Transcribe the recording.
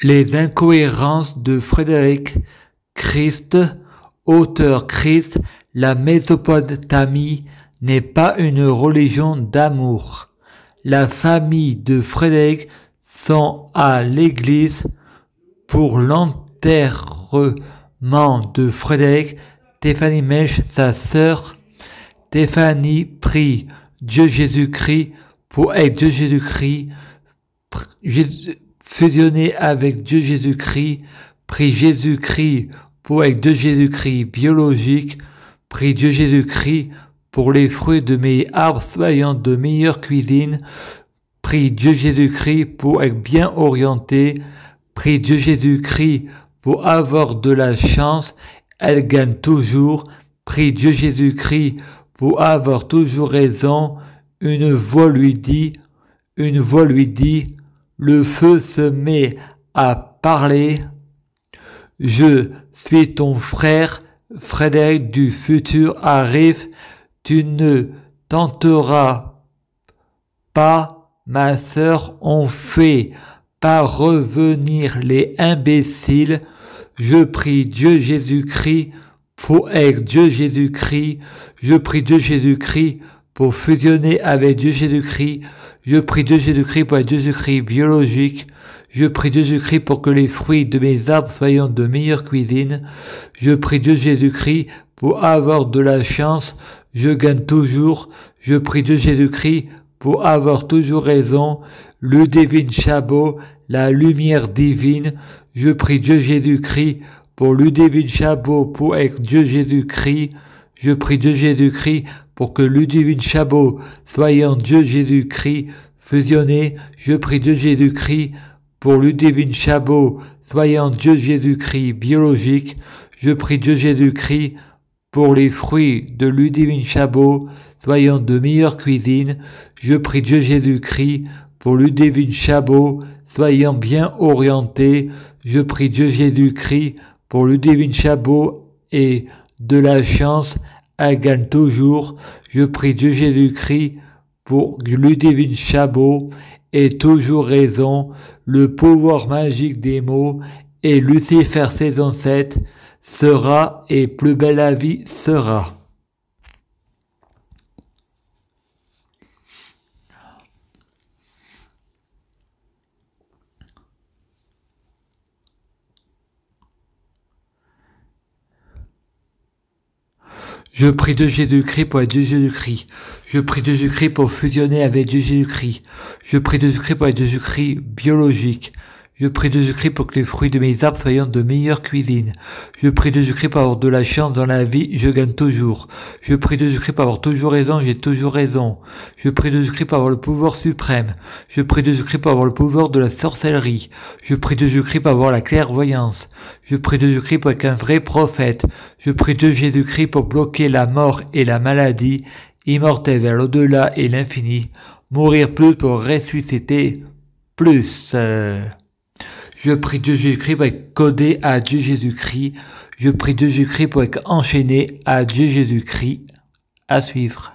Les incohérences de Frédéric Christ, auteur Christ, la Mésopotamie n'est pas une religion d'amour. La famille de Frédéric sont à l'église pour l'enterrement de Frédéric. Stéphanie Mèche, sa sœur. Stéphanie prie Dieu Jésus-Christ pour être Dieu Jésus-Christ, fusionner avec Dieu Jésus-Christ, prie Jésus-Christ pour être Dieu Jésus-Christ biologique, prie Dieu Jésus-Christ pour les fruits de mes arbres soyant de meilleure cuisine, prie Dieu Jésus-Christ pour être bien orienté, prie Dieu Jésus-Christ pour avoir de la chance, elle gagne toujours, prie Dieu Jésus-Christ pour avoir toujours raison, une voix lui dit, le feu se met à parler, je suis ton frère, Frédéric du futur arrive, tu ne tenteras pas, ma sœur, on fait pas revenir les imbéciles, je prie Dieu Jésus-Christ pour être Dieu Jésus-Christ, je prie Dieu Jésus-Christ pour fusionner avec Dieu Jésus-Christ, je prie Dieu Jésus-Christ pour être Dieu Jésus-Christ biologique, je prie Dieu Jésus-Christ pour que les fruits de mes arbres soient de meilleure cuisine, je prie Dieu Jésus-Christ pour avoir de la chance, je gagne toujours, je prie Dieu Jésus-Christ pour avoir toujours raison, Ludivine Chabot, la lumière divine, je prie Dieu Jésus-Christ pour Ludivine Chabot pour être Dieu Jésus-Christ, je prie Dieu Jésus-Christ pour que Ludivine Chabot soit en Dieu Jésus-Christ fusionné, je prie Dieu Jésus-Christ pour Ludivine Chabot soit en Dieu Jésus-Christ biologique, je prie Dieu Jésus-Christ pour les fruits de Ludivine Chabot soyant de meilleure cuisine, je prie Dieu Jésus-Christ pour Ludivine Chabot soyant bien orienté, je prie Dieu Jésus-Christ pour Ludivine Chabot et de la chance, elle gagne toujours, je prie Dieu Jésus-Christ pour Ludivine Chabot et toujours raison, le pouvoir magique des mots et Lucifer saison 7 sera et plus belle la vie sera. Je prie de Jésus-Christ pour être Dieu Jésus-Christ. Je prie de Jésus-Christ pour fusionner avec Dieu Jésus-Christ. Je prie de Jésus-Christ pour être Jésus-Christ biologique. Je prie de Jésus-Christ pour que les fruits de mes arbres soient de meilleure cuisine. Je prie de Jésus-Christ pour avoir de la chance dans la vie, je gagne toujours. Je prie de Jésus-Christ pour avoir toujours raison, j'ai toujours raison. Je prie de Jésus-Christ pour avoir le pouvoir suprême. Je prie de Jésus-Christ pour avoir le pouvoir de la sorcellerie. Je prie de Jésus-Christ pour avoir la clairvoyance. Je prie de Jésus-Christ pour être un vrai prophète. Je prie de Jésus-Christ pour bloquer la mort et la maladie, immortel vers l'au-delà et l'infini. Mourir plus pour ressusciter plus. Je prie Dieu Jésus-Christ pour être codé à Dieu Jésus-Christ. Je prie Dieu Jésus-Christ pour être enchaîné à Dieu Jésus-Christ. À suivre.